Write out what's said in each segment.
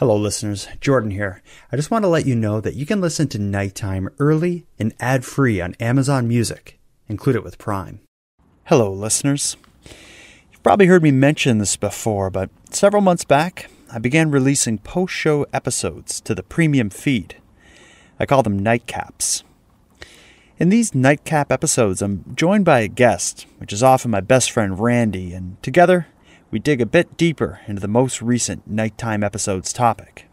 Hello listeners, Jordan here. I just want to let you know that you can listen to Nighttime early and ad-free on Amazon Music. Include it with Prime. Hello listeners. You've probably heard me mention this before, but several months back, I began releasing post-show episodes to the premium feed. I call them nightcaps. In these nightcap episodes, I'm joined by a guest, which is often my best friend Randy, and together, we dig a bit deeper into the most recent Nighttime episode's topic.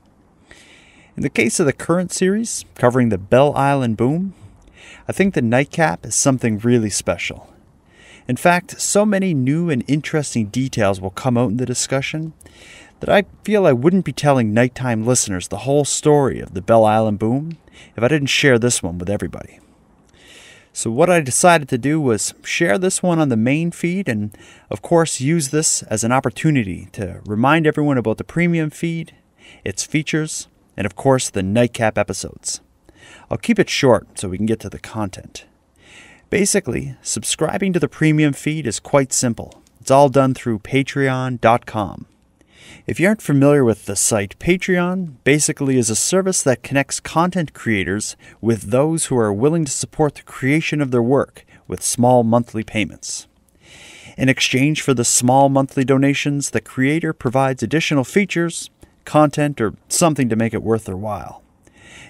In the case of the current series, covering the Belle Island boom, I think the nightcap is something really special. In fact, so many new and interesting details will come out in the discussion that I feel I wouldn't be telling Nighttime listeners the whole story of the Belle Island boom if I didn't share this one with everybody. So what I decided to do was share this one on the main feed and, of course, use this as an opportunity to remind everyone about the premium feed, its features, and, of course, the nightcap episodes. I'll keep it short so we can get to the content. Basically, subscribing to the premium feed is quite simple. It's all done through patreon.com. If you aren't familiar with the site, Patreon basically is a service that connects content creators with those who are willing to support the creation of their work with small monthly payments. In exchange for the small monthly donations, the creator provides additional features, content, or something to make it worth their while.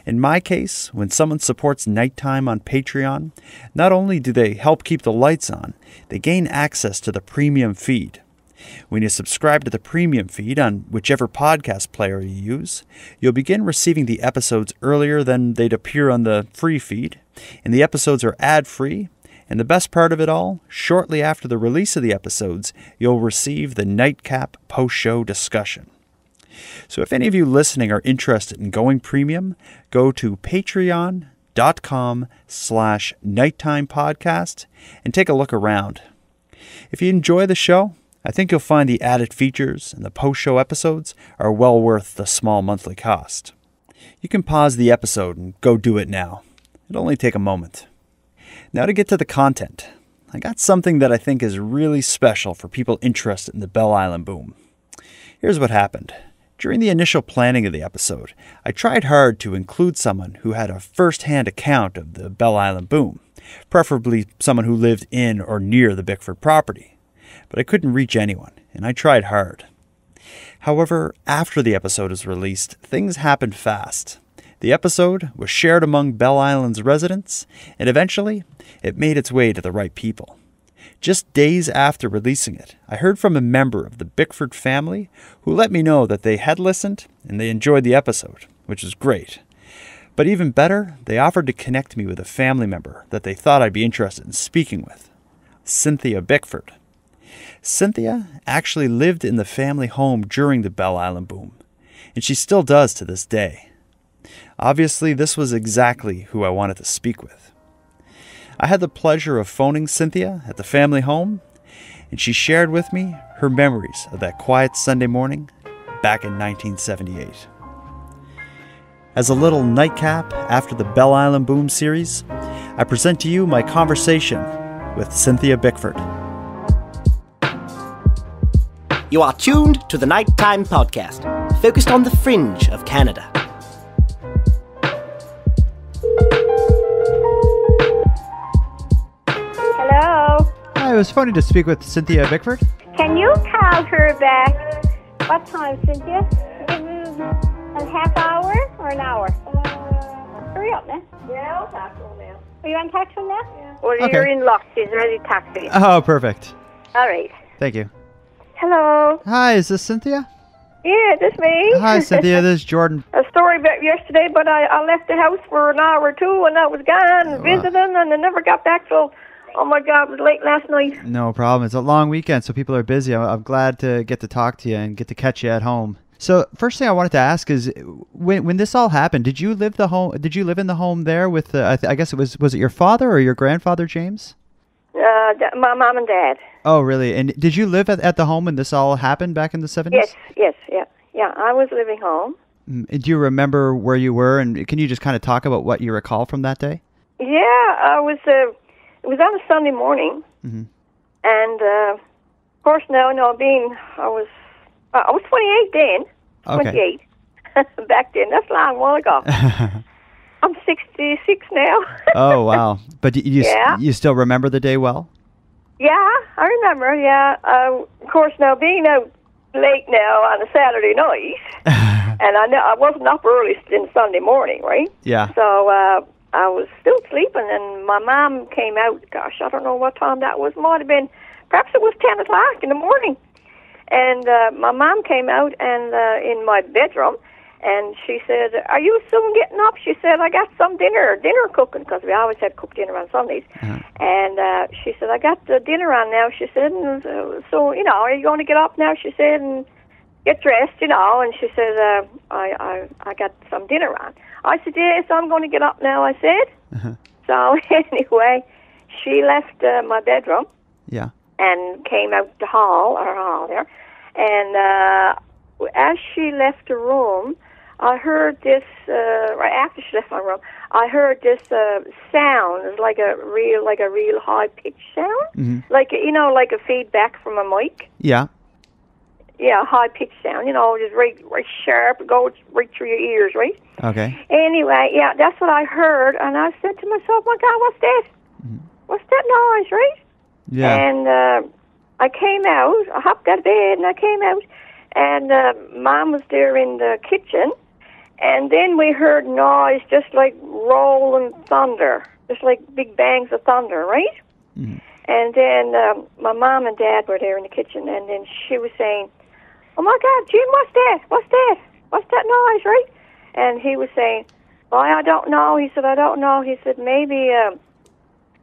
In my case, when someone supports Nighttime on Patreon, not only do they help keep the lights on, they gain access to the premium feed. When you subscribe to the premium feed on whichever podcast player you use, you'll begin receiving the episodes earlier than they'd appear on the free feed, and the episodes are ad-free, and the best part of it all, shortly after the release of the episodes, you'll receive the Nightcap post-show discussion. So if any of you listening are interested in going premium, go to patreon.com/nighttimepodcast and take a look around. If you enjoy the show, I think you'll find the added features and the post-show episodes are well worth the small monthly cost. You can pause the episode and go do it now. It'll only take a moment. Now to get to the content. I got something that I think is really special for people interested in the Belle Island boom. Here's what happened. During the initial planning of the episode, I tried hard to include someone who had a first-hand account of the Belle Island boom, preferably someone who lived in or near the Bickford property. But I couldn't reach anyone, and I tried hard. However, after the episode was released, things happened fast. The episode was shared among Belle Island's residents, and eventually, it made its way to the right people. Just days after releasing it, I heard from a member of the Bickford family who let me know that they had listened and they enjoyed the episode, which is great. But even better, they offered to connect me with a family member that they thought I'd be interested in speaking with, Cynthia Bickford. Cynthia actually lived in the family home during the Belle Island boom, and she still does to this day. Obviously, this was exactly who I wanted to speak with. I had the pleasure of phoning Cynthia at the family home, and she shared with me her memories of that quiet Sunday morning back in 1978. As a little nightcap after the Belle Island boom series, I present to you my conversation with Cynthia Bickford. You are tuned to the Nighttime Podcast, focused on the fringe of Canada. Hello? Hi, I was phoning to speak with Cynthia Bickford. Can you call her back? What time, Cynthia? A half hour or an hour? Hurry up now. Yeah, I'll talk to him now. Are you on talk to him now? Yeah. Well, Okay. You're in luck. She's ready to talk to you. Oh, perfect. All right. Thank you. Hello? Hi, is this Cynthia? Yeah, this me. Hi, Cynthia. This is Jordan. A story about yesterday, but I left the house for an hour or two, and I was gone visiting, and I never got back till, oh my God, it was late last night. No problem. It's a long weekend, so people are busy. I'm glad to get to talk to you and get to catch you at home. So, first thing I wanted to ask is, when this all happened, did you live in the home there with? I guess was it your father or your grandfather, James? My mom and dad. Oh, really? And did you live at the home when this all happened back in the 70s? Yes, yeah. I was living home. Do you remember where you were, and can you just kind of talk about what you recall from that day? Yeah, I was. It was on a Sunday morning, and of course, I was 28 then. 28. back then. That's a long while ago. I'm 66 now. Oh, wow. But you still remember the day well? Yeah, I remember, yeah. Of course, now being out late now on a Saturday night, and I wasn't up early in Sunday morning, right? Yeah. So I was still sleeping, and my mom came out. Gosh, I don't know what time that was. Might have been, perhaps it was 10 o'clock in the morning. And my mom came out and in my bedroom, and she said, "Are you soon getting up?" She said, "I got some dinner cooking," because we always had cooked dinner on Sundays. And she said, "I got the dinner on now." She said, and, "So, are you going to get up now?" She said, "and get dressed, And she said, I got some dinner on." I said, "Yes, I'm going to get up now," I said. So anyway, she left my bedroom. Yeah. And came out the hall there. And as she left the room, I heard this, right after she left my room, I heard this sound. It was like a real high-pitched sound. Like, like a feedback from a mic. Yeah. Yeah, high-pitched sound, just right sharp, goes right through your ears, right? Okay. Anyway, yeah, that's what I heard. And I said to myself, "My God, what's that? What's that noise, right?" Yeah. And I came out. I hopped out of bed and I came out, and Mom was there in the kitchen. And then we heard noise, just like rolling thunder, just like big bangs of thunder, right? And then my mom and Dad were there in the kitchen, and then she was saying, "Oh my God, Jim, what's that? What's that? What's that noise, right?" And he was saying, "Well, I don't know." He said, "I don't know." He said, "Maybe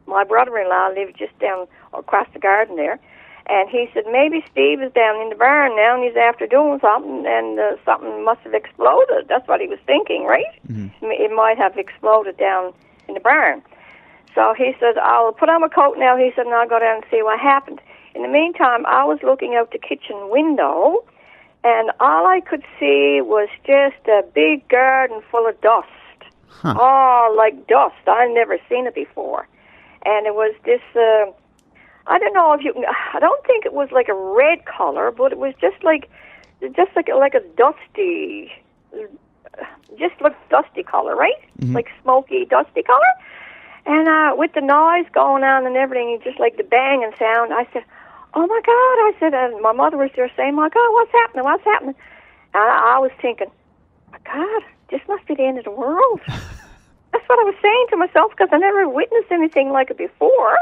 my brother-in-law lives just down across the garden there." And he said, "Maybe Steve is down in the barn now and he's after doing something, and something must have exploded." That's what he was thinking, right? It might have exploded down in the barn. So he said, "I'll put on my coat now," he said, "and I'll go down and see what happened." In the meantime, I was looking out the kitchen window, and all I could see was just a big garden full of dust. Oh, like dust. I'd never seen it before. And it was this, I don't know if you can, I don't think it was like a red color, but it was just like a dusty, just like dusty color, right? Like smoky, dusty color. And with the noise going on and everything, just like the banging sound, I said, "Oh my God," I said, and my mother was there saying, "My God, what's happening? What's happening?" And I was thinking, "My God, this must be the end of the world." That's what I was saying to myself, because I never witnessed anything like it before.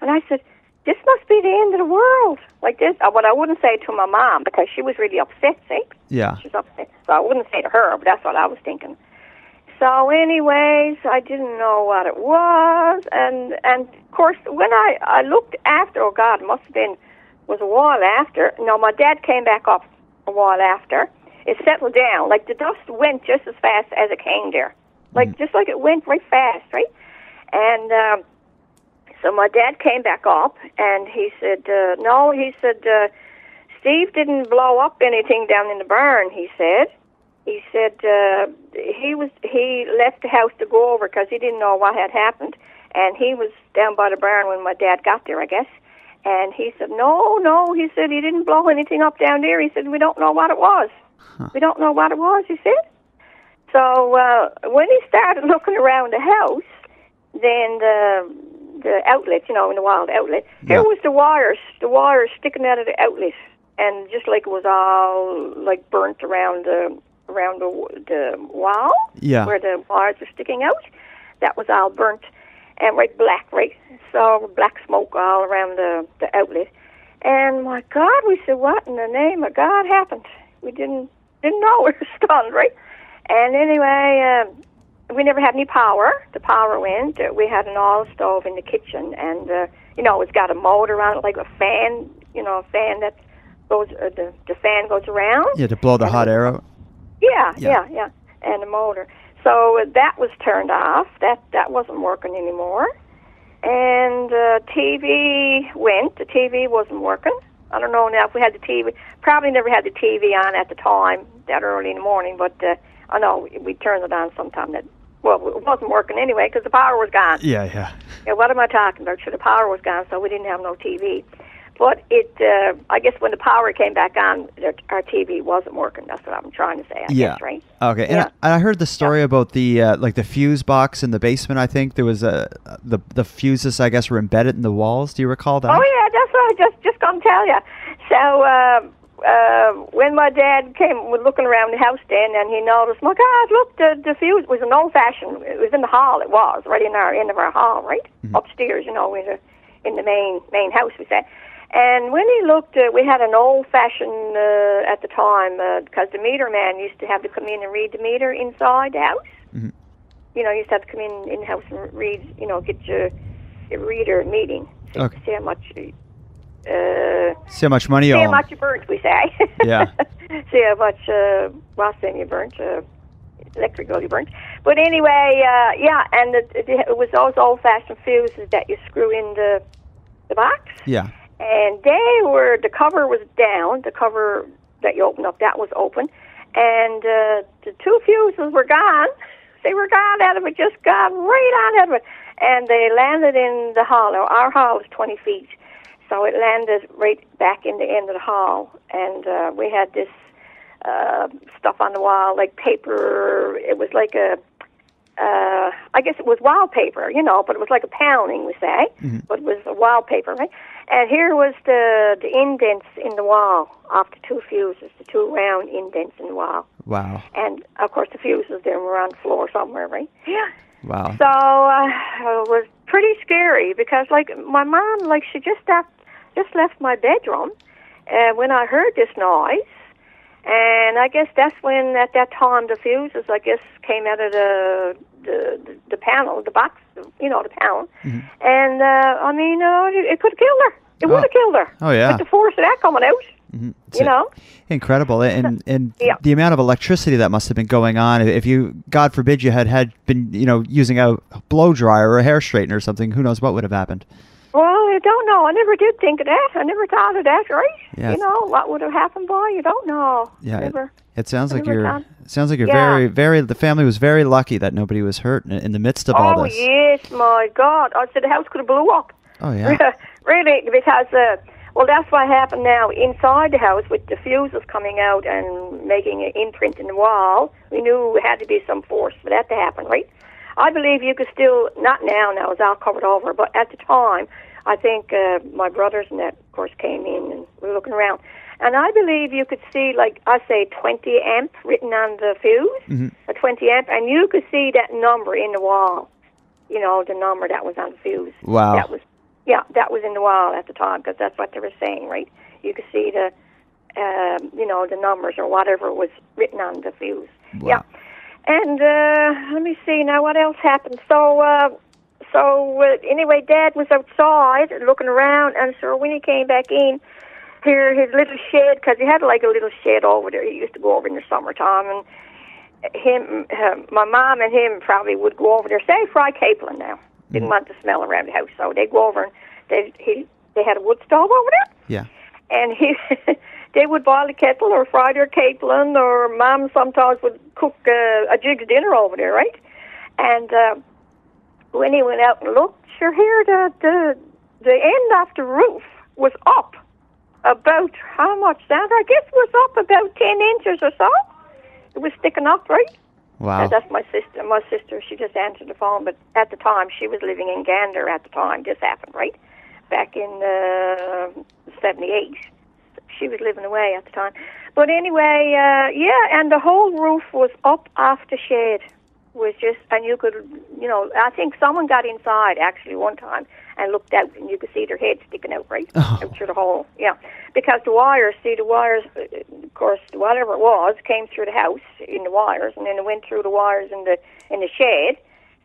And I said, "This must be the end of the world." Like this, but I wouldn't say it to my mom, because she was really upset, see? Yeah. She was upset. So I wouldn't say to her, but that's what I was thinking. So anyways, I didn't know what it was. And of course, when I looked after, oh God, it must have been, was a while after. No, my dad came back up a while after. It settled down. Like the dust went just as fast as it came there. Like, just like it went right fast, right? And so my dad came back up, and he said, no, he said, Steve didn't blow up anything down in the barn, he said. He said he left the house to go over because he didn't know what had happened, and he was down by the barn when my dad got there, I guess. And he said, no, he said, he didn't blow anything up down there. He said, we don't know what it was. We don't know what it was, he said. So when he started looking around the house, then the outlet, in the wild outlet, here was the wires sticking out of the outlet, and just like it was all like burnt around the wall, where the wires were sticking out, that was all burnt and black, right? So black smoke all around the outlet. And my God, we said, what in the name of God happened? We didn't know. We were stunned, right? And anyway, we never had any power. The power went. We had an oil stove in the kitchen, and it's got a motor on it, like a fan. A fan that goes. The fan goes around. Yeah, to blow the hot air out. Yeah, and the motor. So that was turned off. That wasn't working anymore. And TV went. The TV wasn't working. I don't know now if we had the TV. Probably never had the TV on at the time, that early in the morning, but I know we turned it on sometime it wasn't working anyway because the power was gone. Yeah. What am I talking about? So the power was gone, so we didn't have no TV. But I guess when the power came back on, our TV wasn't working. That's what I'm trying to say, I guess, right? Okay. And I heard the story about the like the fuse box in the basement. I think there was the fuses, I guess, were embedded in the walls. Do you recall that? Oh, yeah, that's what I just going to tell you. So when my dad was looking around the house then, and he noticed, my God, look, the fuse was an old-fashioned. It was in the hall. It was right in our end of our hall, right? Upstairs, in the main house, we say. And when he looked, we had an old-fashioned, at the time, because the meter man used to have to come in and read the meter inside the house. Mm-hmm. You know, you used to have to come in the house and read, get your reader meeting. Okay. See how much... see how much money you owe. See how much you burnt, we say. Yeah. See how much rosin you burnt, electrical you burnt. But anyway, and it was those old-fashioned fuses that you screw in the box. Yeah. And the cover was down, the cover that you open up, that was open. And the two fuses were gone. They were gone out of it, just gone right out of it. And they landed in the hall. Now, our hall is 20 feet. So it landed right back in the end of the hall. And we had this stuff on the wall, like paper. It was like I guess it was wallpaper, but it was like a paneling, we say. Mm-hmm. But it was a wallpaper, right? And here was the indents in the wall of the two fuses, the two round indents in the wall. Wow. And, of course, the fuses, they were on the floor somewhere, right? Yeah. Wow. So it was pretty scary because, like, my mom, like, she just left my bedroom when I heard this noise. And I guess that's when, at that time, the fuses, I guess, came out of the panel, the box, the panel. Mm-hmm. And, it could have killed her. It would have killed her. Oh, yeah. With the force of that coming out, Incredible. And the amount of electricity that must have been going on. If you, God forbid, you had been, using a blow dryer or a hair straightener or something, who knows what would have happened. Well, I don't know. I never did think of that. I never thought of that, right? Yeah. What would have happened, boy? You don't know. Yeah. It sounds like you're very, very. The family was very lucky that nobody was hurt in the midst of all this. Oh yes, my God! I said the house could have blew up. Oh yeah. Really, because that's what happened now inside the house with the fuses coming out and making an imprint in the wall. We knew it had to be some force for that to happen, right? I believe you could still, not now, it's all covered over, but at the time, I think my brothers and that, of course, came in and were looking around. And I believe you could see, like, I say 20 amp written on the fuse, a 20 amp, and you could see that number in the wall, the number that was on the fuse. Wow. That was in the wall at the time, because that's what they were saying, right? You could see the numbers or whatever was written on the fuse. Wow. Yeah. And let me see now what else happened. So anyway, Dad was outside looking around, and so when he came back in, here his little shed, because he had like a little shed over there. He used to go over in the summertime, and my mom and him probably would go over there, say fry capelin now. Didn't want the smell around the house, so they'd go over and they had a wood stove over there. Yeah. And they would boil the kettle or fry their capelin, or Mom sometimes would cook a jig's dinner over there, right? And when he went out and looked, sure, here the end of the roof was up about, how much, Sandra? I guess it was up about 10 inches or so. It was sticking up, right? Wow. That's my sister. My sister, she just answered the phone, but at the time, she was living in Gander at the time this happened, right? Back in 78. She was living away at the time. But anyway, and the whole roof was up off the shed. Was just, and you could, I think someone got inside actually one time and looked out, and you could see their head sticking out, right? Oh. Out through the hole. Yeah. Because the wires, of course, whatever it was, came through the house in the wires, and then it went through the wires in the shed,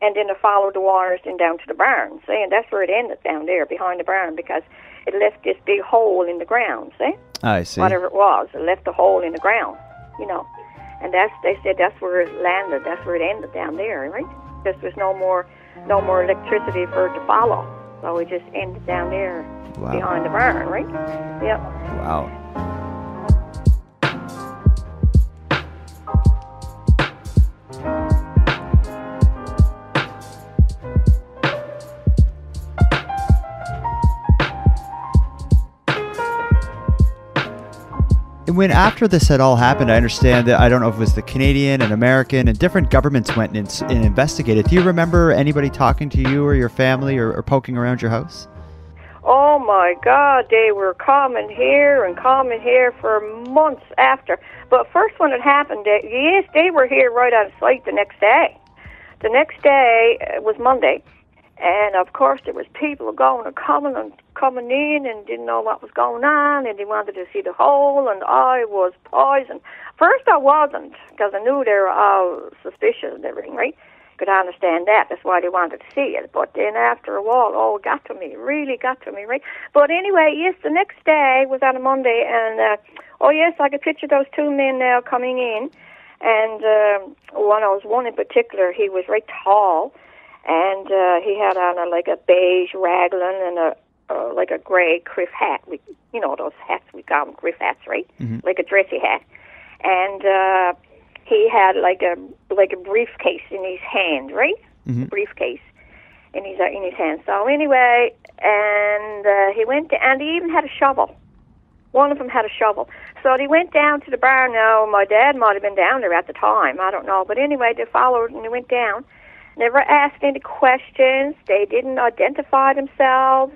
and then it followed the wires then down to the barn, see? And that's where it ended, down there behind the barn, because it left this big hole in the ground, see? I see. Whatever it was, it left a hole in the ground, And they said that's where it landed, that's where it ended down there, right? Because there's no more electricity for it to follow. So it just ended down there behind the barn, right? Yep. Wow. when after this had all happened, I understand that, I don't know if it was the Canadian and American and different governments went and investigated. Do you remember anybody talking to you or your family or poking around your house? Oh my God, they were coming here for months after. But first when it happened, they were here right on site the next day. The next day was Monday, and of course there was people going and coming in and didn't know what was going on, and they wanted to see the hole, and I was poisoned. First I wasn't, because I knew they were all suspicious and everything, right? Could understand that. That's why they wanted to see it. But then after a while, it got to me. It really got to me, right? But anyway, yes, the next day was on a Monday, and yes, I could picture those two men now coming in, and one in particular, he was very tall, and he had on a beige raglan and a gray criff hat. Those hats, we call them criff hats, right? Mm-hmm. Like a dressy hat, and he had like a briefcase in his hand, right? Mm-hmm. A briefcase in his hand. So anyway, and he went to, and he even had a shovel. One of them had a shovel. So they went down to the bar. Now my dad might have been down there at the time. I don't know. But anyway, they followed and they went down. Never asked any questions. They didn't identify themselves.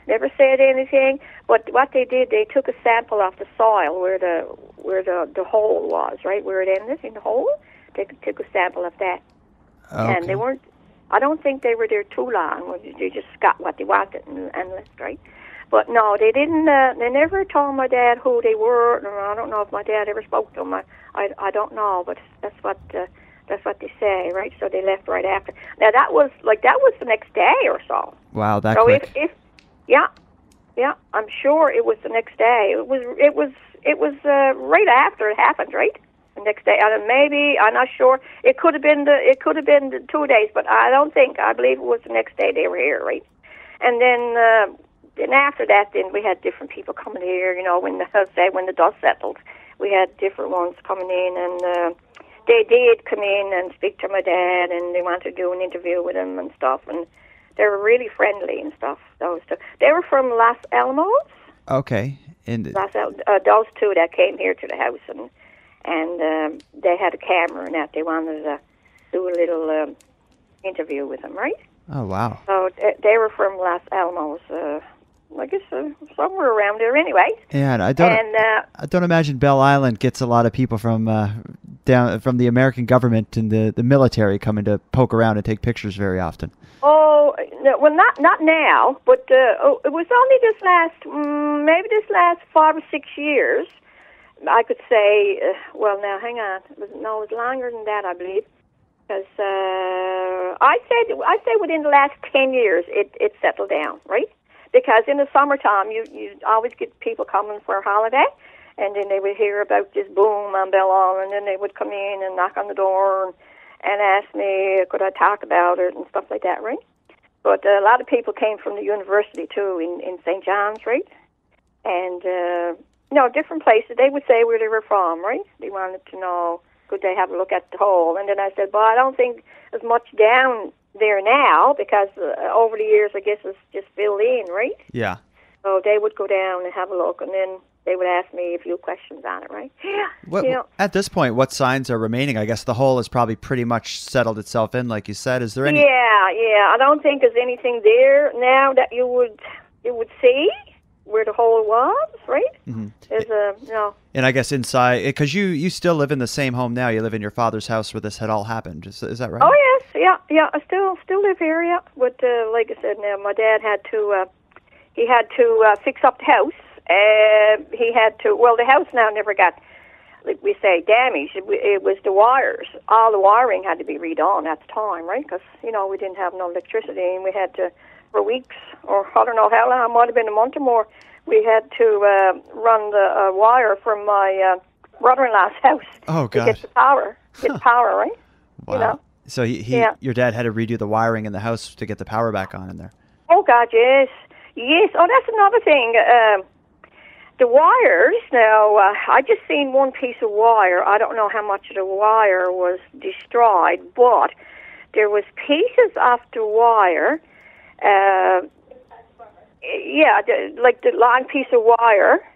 Never said anything. But what they did, they took a sample off the soil where the hole was, right, where it ended in the hole. They took a sample of that. Okay. And they weren't, I don't think they were there too long. They just got what they wanted and left, right? But no, they didn't, they never told my dad who they were. I don't know if my dad ever spoke to them. I don't know, but that's what they say, right? So they left right after. Now that was the next day or so. Wow, that so quick. Yeah, I'm sure it was the next day. It was right after it happened, right? The next day, and maybe I'm not sure. It could have been the 2 days, but I believe it was the next day they were here, right? And then after that, then we had different people coming here. When the dust settled, we had different ones coming in, and they did come in and speak to my dad, and they wanted to do an interview with him and stuff, and they were really friendly and stuff. Those two. They were from Los Alamos. Okay. And those two that came here to the house, and they had a camera and that. They wanted to do a little interview with them, right? Oh, wow. So they were from Los Alamos. I guess somewhere around there anyway. Yeah, and I don't imagine Belle Island gets a lot of people from the American government and the military coming to poke around and take pictures very often. Oh, no, well, not now, but it was only maybe this last 5 or 6 years, I could say, well, now, hang on. It was longer than that, I believe, because I'd say within the last 10 years it settled down, right? Because in the summertime, you always get people coming for a holiday, and then they would hear about this boom on Belle Island, and then they would come in and knock on the door and ask me, could I talk about it and stuff like that, right? But a lot of people came from the university, too, in St. John's, right? And, different places. They would say where they were from, right? They wanted to know, could they have a look at the hole? And then I said, well, I don't think there's much down there now, because over the years, I guess it's just filled in, right? Yeah. So they would go down and have a look, and then they would ask me a few questions on it, right? Yeah. At this point, what signs are remaining? I guess the hole has probably pretty much settled itself in, like you said. Is there any? Yeah. I don't think there's anything there now that you would see where the hole was, right? Mm-hmm. There's no. And I guess inside, because you still live in the same home now. You live in your father's house where this had all happened. Is that right? Oh yes, yeah. I still live here, yeah. But like I said, now my dad had to fix up the house. He had to. Well, the house now never got, like we say, damaged. It was the wires. All the wiring had to be redone at the time, right? Because we didn't have no electricity, and we had to, for weeks, or I don't know how long, it might have been a month or more, we had to run the wire from my brother-in-law's house. Oh, to get the power. Right? Wow. So your dad had to redo the wiring in the house to get the power back on in there. Oh God, yes. Oh, that's another thing. The wires. Now, I just seen one piece of wire. I don't know how much of the wire was destroyed, but there was pieces of the wire. Like the long piece of wire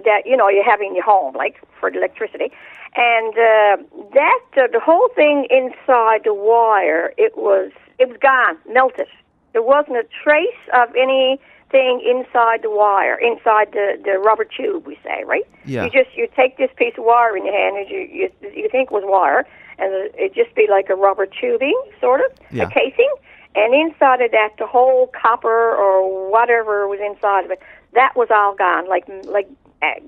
that you have in your home, like for the electricity. And the whole thing inside the wire, it was gone, melted. There wasn't a trace of anything inside the wire, inside the rubber tube, we say, right? Yeah. You take this piece of wire in your hand, and you think it was wire, and it'd just be like a rubber tubing, sort of, Yeah. a casing. And inside of that, the whole copper or whatever was inside of it, that was all gone, like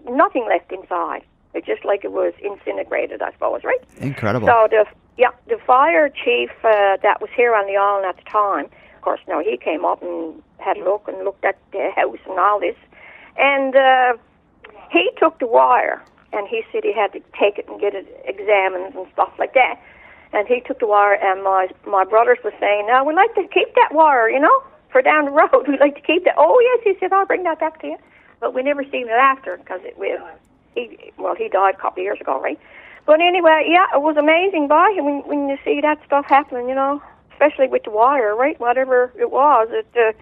nothing left inside. It's just like it was incinerated, I suppose, right? Incredible. So the fire chief that was here on the island at the time, of course, now he came up and had a look and looked at the house and all this, and he took the wire, and he said he had to take it and get it examined and stuff like that. And he took the wire, and my brothers were saying, "No, we'd like to keep that wire, for down the road. We'd like to keep that." "Oh yes," he said, "I'll bring that back to you." But we never seen it after because he died a couple of years ago, right? But anyway, yeah, it was amazing, boy. When you see that stuff happening, especially with the wire, right? Whatever it was, it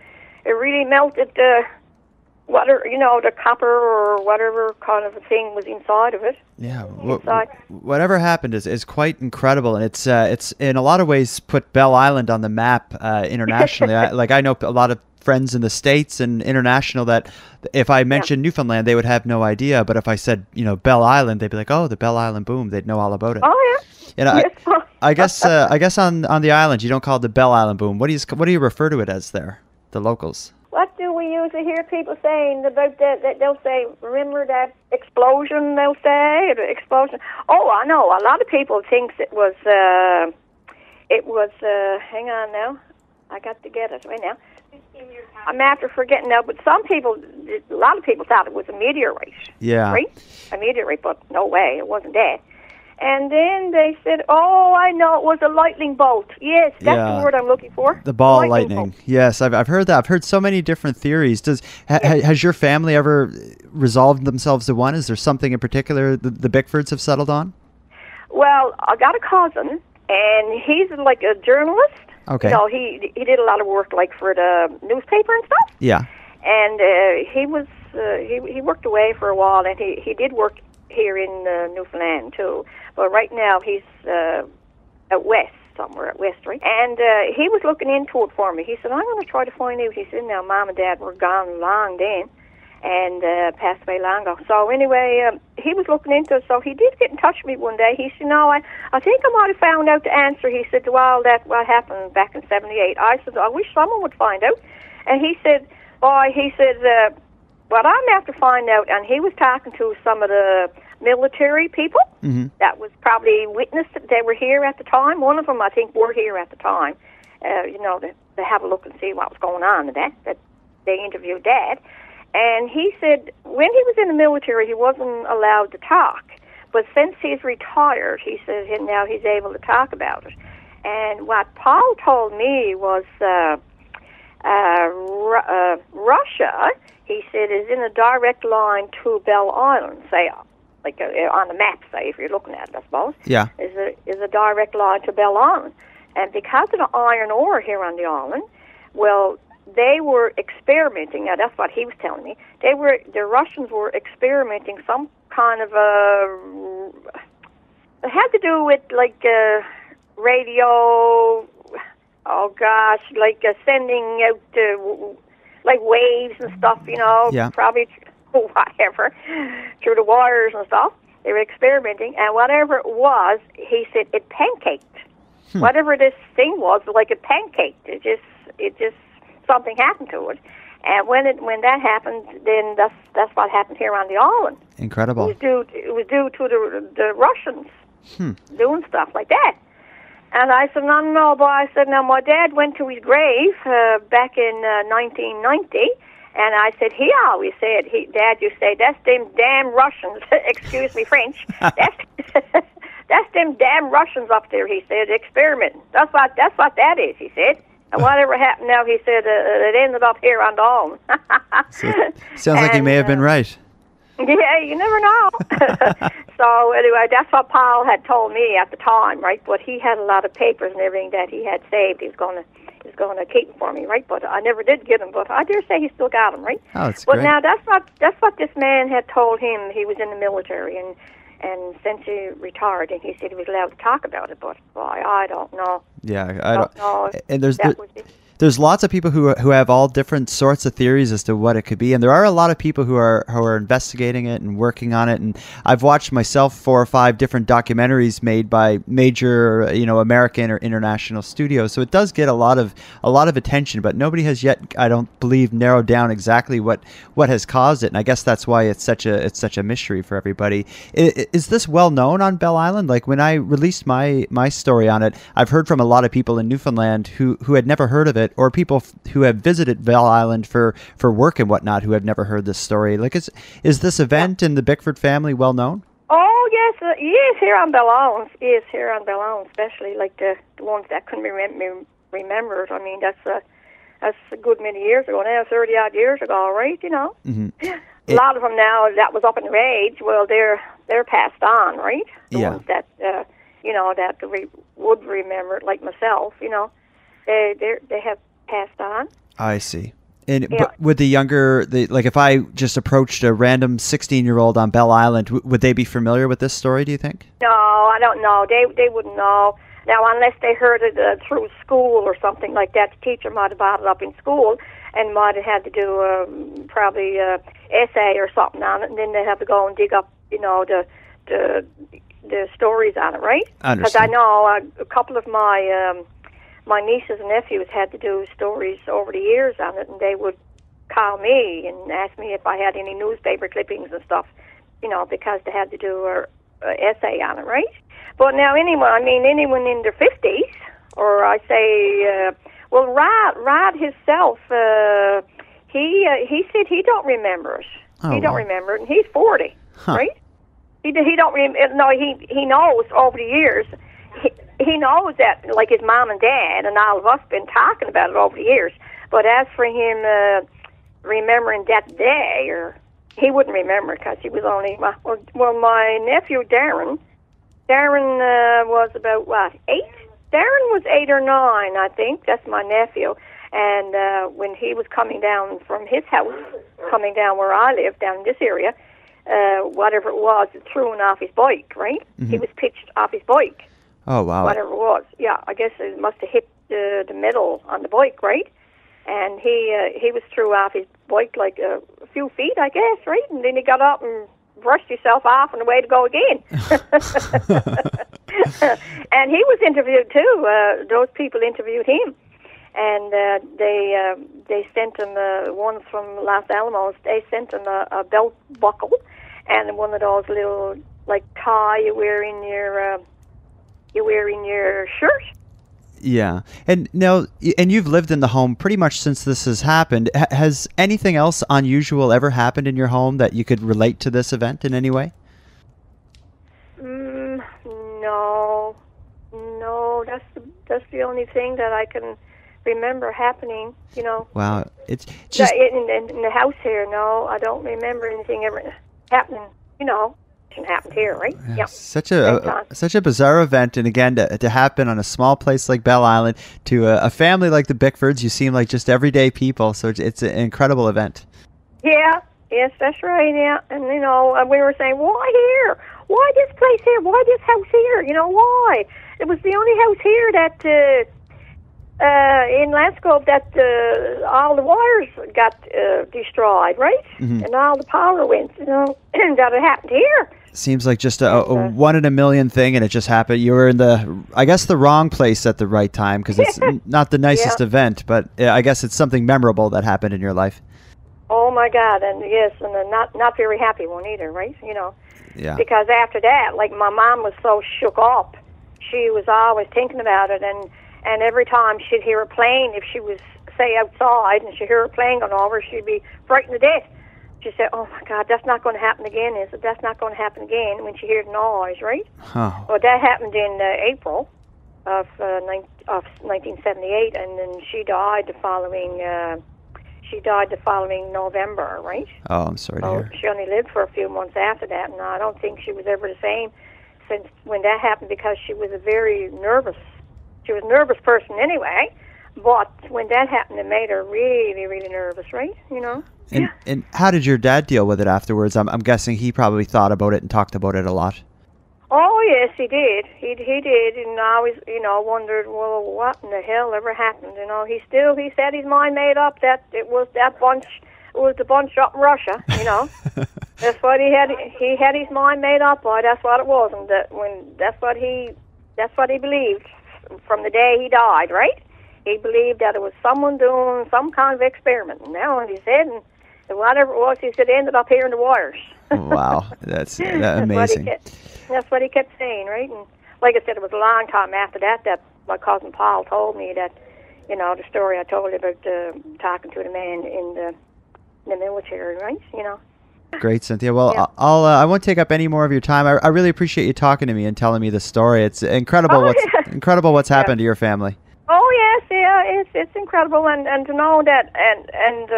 really melted the copper or whatever kind of a thing was inside of it. Yeah, whatever happened is quite incredible, and it's in a lot of ways put Bell Island on the map internationally. I know a lot of friends in the States and international that if I mentioned Newfoundland, they would have no idea. But if I said, Bell Island, they'd be like, "Oh, the Bell Island boom." They'd know all about it. Oh yeah. I guess on the island you don't call it the Bell Island boom. What do you refer to it as there, the locals? What do we usually hear people saying about that? They'll say, "Remember that explosion?" They'll say, the explosion. Oh, I know. A lot of people thinks it was. Hang on now, I got to get it right now. I'm after forgetting now, but a lot of people thought it was a meteorite. Yeah. Right? A meteorite, but no way, it wasn't that. And then they said, "Oh, I know, it was a lightning bolt." Yes, that's the word I'm looking for. The ball lightning. Yes, I've heard that. I've heard so many different theories. Has your family ever resolved themselves to one? Is there something in particular the Bickfords have settled on? Well, I got a cousin, and he's like a journalist. Okay. He did a lot of work like for the newspaper and stuff. Yeah. And he worked away for a while, and he did work here in Newfoundland too. But right now he's at West, somewhere at West, right? And he was looking into it for me. He said, "I'm going to try to find out." He said, "Now, Mom and Dad were gone long then, and passed away long ago." So anyway, he was looking into it. So he did get in touch with me one day. He said, "No, I think I might have found out the answer." He said, "Well, that what happened back in '78." I said, "I wish someone would find out." And he said, "What I'm after finding out," and he was talking to some of the military people that was probably witnessed that they were here at the time. One of them, I think, were here at the time, to have a look and see what was going on and that they interviewed Dad. And he said when he was in the military, he wasn't allowed to talk. But since he's retired, he said now he's able to talk about it. And what Paul told me was Russia, he said, is in a direct line to Bell Island, say, like on the map, say, if you're looking at it, I suppose. Yeah. Is a direct line to Bell Island. And because of the iron ore here on the island, well, they were experimenting. Now, that's what he was telling me. The Russians were experimenting some kind of it had to do with like radio. Oh gosh, like sending out like waves and stuff. Yeah. Probably whatever through the wires and stuff. They were experimenting, and whatever it was, he said it pancaked. Whatever this thing was, like it pancaked. It just something happened to it, and when that happened, then that's what happened here on the island. Incredible. It was due to the Russians doing stuff like that. And I said, no, boy. I said, now my dad went to his grave back in 1990, and I said he always said, Dad, you say that's them damn Russians. Excuse me, French. That's them damn Russians up there. He said experimenting. That's what that is. He said. And whatever happened now, he said it ended up here on the island. Sounds like he may have been right. Yeah, you never know. So anyway, that's what Paul had told me at the time, right? But he had a lot of papers and everything that he had saved. He was going to was going to keep them for me, right? But I never did get them. But I dare say he still got them, right? Oh, that's But great. now that's what this man had told him. He was in the military, and since he retired, and he said he was allowed to talk about it. But boy, I don't know. Yeah, I don't know. And There's there's lots of people who have all different sorts of theories as to what it could be, and there are a lot of people who are investigating it and working on it. And I've watched myself 4 or 5 different documentaries made by major, American or international studios. So it does get a lot of attention, but nobody has yet, I don't believe, narrowed down exactly what has caused it. And I guess that's why it's such a mystery for everybody. Is this well known on Bell Island? Like when I released my story on it, I've heard from a lot of people in Newfoundland who had never heard of it, or people who have visited Bell Island for work and whatnot who have never heard this story. Like, is this event in the Bickford family well known? Oh yes, he is here on Bell Island. He is here on Bell Island, especially like the ones that couldn't be remembered. I mean, that's a good many years ago now, 30-odd years ago, right? Mm-hmm. A lot of them now that was up in age, well, they're passed on, right? The ones that that we would remember, like myself, they have passed on. I see. And but with the younger, like if I just approached a random 16-year-old on Bell Island, would they be familiar with this story, do you think? No, I don't know. They wouldn't know. Now, unless they heard it through school or something like that, the teacher might have brought it up in school and might have had to do probably an essay or something on it, and then they'd have to go and dig up, the stories on it, right? Because I know a couple of my nieces and nephews had to do stories over the years on it, and they would call me and ask me if I had any newspaper clippings and stuff, because they had to do an essay on it, right? But now anyone in their 50s, or I say, Rod himself, he said he don't remember it. He don't remember it, and he's 40, right? He don't remember. No, he knows over the years. He knows that, like his mom and dad and all of us been talking about it over the years. But as for him remembering that day, or he wouldn't remember because he was only my nephew Darren was about 8. Darren was 8 or 9, I think. That's my nephew. And when he was coming down from his house, coming down where I live, down in this area, whatever it was, it threw him off his bike, right? Mm-hmm. He was pitched off his bike. Oh, wow. Whatever it was. Yeah, I guess it must have hit the middle on the bike, right? And he was threw off his bike like a few feet, I guess, right? And then he got up and brushed himself off and away to go again. And he was interviewed, too. Those people interviewed him. And they sent him, one from Los Alamos, they sent him a belt buckle and one of those little, like, tie you wear in your shirt. Yeah. And now, and you've lived in the home pretty much since this has happened. Has anything else unusual ever happened in your home that you could relate to this event in any way? No. That's the only thing that I can remember happening, Wow. It's just... In the house here, no, I don't remember anything ever happening, It happened here, right? Yeah. Such a bizarre event, and again, to happen on a small place like Bell Island, to a family like the Bickfords, you seem like just everyday people, so it's an incredible event. Yeah, yes, that's right, yeah. And, we were saying, why here? Why this place here? Why this house here? Why? It was the only house here that... in Landscope that all the wires got destroyed, right? Mm-hmm. And all the power went, that it happened here. Seems like just a 1 in a million thing, and it just happened. You were in the wrong place at the right time, because it's not the nicest event, but I guess it's something memorable that happened in your life. Oh my God, and yes, and a not very happy one either, right? Yeah. Because after that, like my mom was so shook up, she was always thinking about it, and every time she'd hear a plane, if she was, say, outside and she'd hear a plane going over, she'd be frightened to death. She said, oh, my God, that's not going to happen again, is it? That's not going to happen again when she heard the noise, right? Oh. Well, that happened in April of 1978, and then she died the following November, right? Oh, I'm sorry to hear. She only lived for a few months after that, and I don't think she was ever the same since when that happened, because she was very nervous. She was a nervous person anyway, But when that happened, it made her really, really nervous, right? You know? And how did your dad deal with it afterwards? I'm guessing he probably thought about it and talked about it a lot. Oh, yes, he did. He did, and I always, wondered, well, what in the hell ever happened? He said his mind made up that it was that bunch, it was the bunch up in Russia, That's what he had his mind made up by, that's what it was, and that's what he believed from the day he died, right? He believed that it was someone doing some kind of experiment, and now in his head, and whatever it was, he said, ended up here in the wires. Wow, that's amazing. That's what he kept saying, right? And like I said, it was a long time after that my cousin Paul told me that, the story I told you about talking to the man in the military, right? Great, Cynthia. Well, yeah. I won't take up any more of your time. I really appreciate you talking to me and telling me the story. It's incredible. Incredible what's happened to your family. Oh yes, yeah, it's incredible, and to know that, and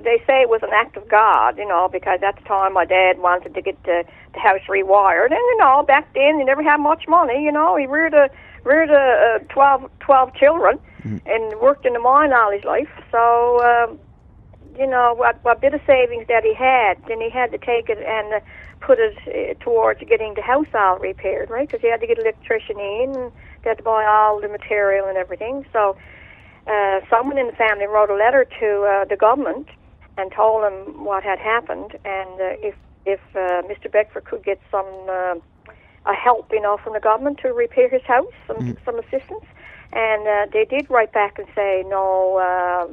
they say it was an act of God, because at the time my dad wanted to get the house rewired, and back then they never had much money, he reared 12 children, and worked in the mine all his life, so what bit of savings that he had, then he had to take it and put it towards getting the house all repaired, right? Because he had to get an electrician in, and they had to buy all the material and everything. So someone in the family wrote a letter to the government and told them what had happened, and if Mr. Bickford could get some help, from the government to repair his house, some assistance. And they did write back and say, no,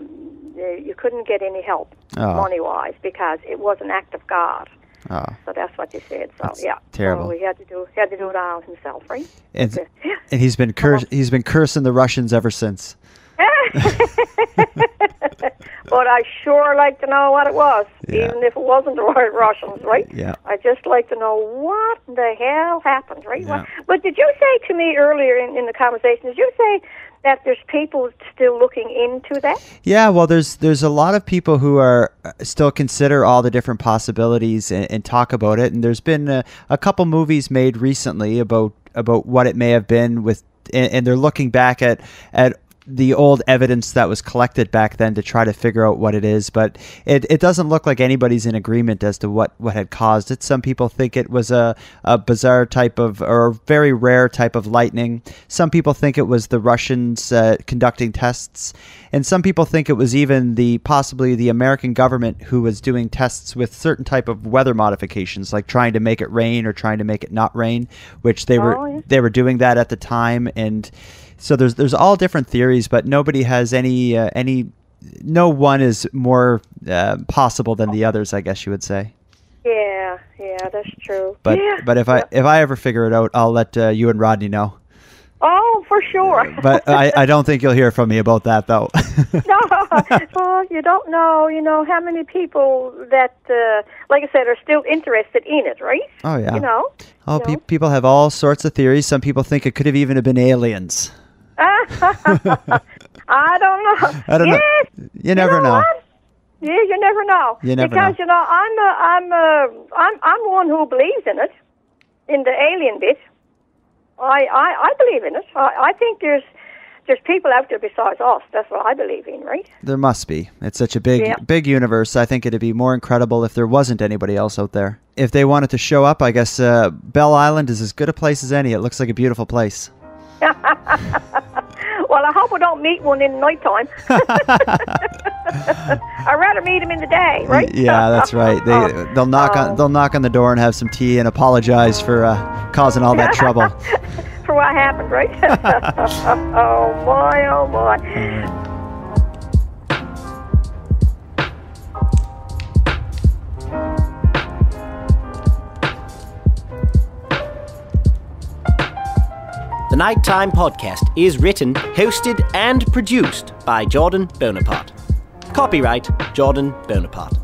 you couldn't get any help money-wise because it was an act of God. Oh. So that's what they said. So that's terrible. So he had to do it all himself, right? And he's been He's been cursing the Russians ever since. But I sure like to know what it was, even if it wasn't the right Russians, right? Yeah. I just like to know what the hell happened, right? Yeah. But did you say to me earlier in the conversation, did you say that there's people still looking into that? Yeah, well, there's a lot of people who are still consider all the different possibilities and talk about it. And there's been a couple movies made recently about what it may have been and they're looking back at the old evidence that was collected back then to try to figure out what it is, but it doesn't look like anybody's in agreement as to what had caused it. Some people think it was a bizarre type of, or a very rare type of lightning. Some people think it was the Russians conducting tests, and some people think it was even possibly the American government who was doing tests with certain type of weather modifications, like trying to make it rain or trying to make it not rain, which they were doing that at the time. And so there's all different theories, but nobody has any. No one is more possible than the others, I guess you would say. Yeah, that's true. But if I ever figure it out, I'll let you and Rodney know. Oh, for sure. But I don't think you'll hear from me about that, though. No, you don't know. How many people that, like I said, are still interested in it, right? Oh yeah. People have all sorts of theories. Some people think it could have even been aliens. I don't know. You never know. What? Yeah, you never know. Because I'm one who believes in it, in the alien bit. I believe in it. I think there's people out there besides us. That's what I believe in, right? There must be. It's such a big universe. I think it'd be more incredible if there wasn't anybody else out there. If they wanted to show up, I guess Bell Island is as good a place as any. It looks like a beautiful place. Well, I hope we don't meet one in the nighttime. I'd rather meet them in the day, right? Yeah, that's right. They'll knock on the door and have some tea and apologize for causing all that trouble. For what happened, right? Oh my. The Nighttime Podcast is written, hosted and produced by Jordan Bonaparte. Copyright Jordan Bonaparte.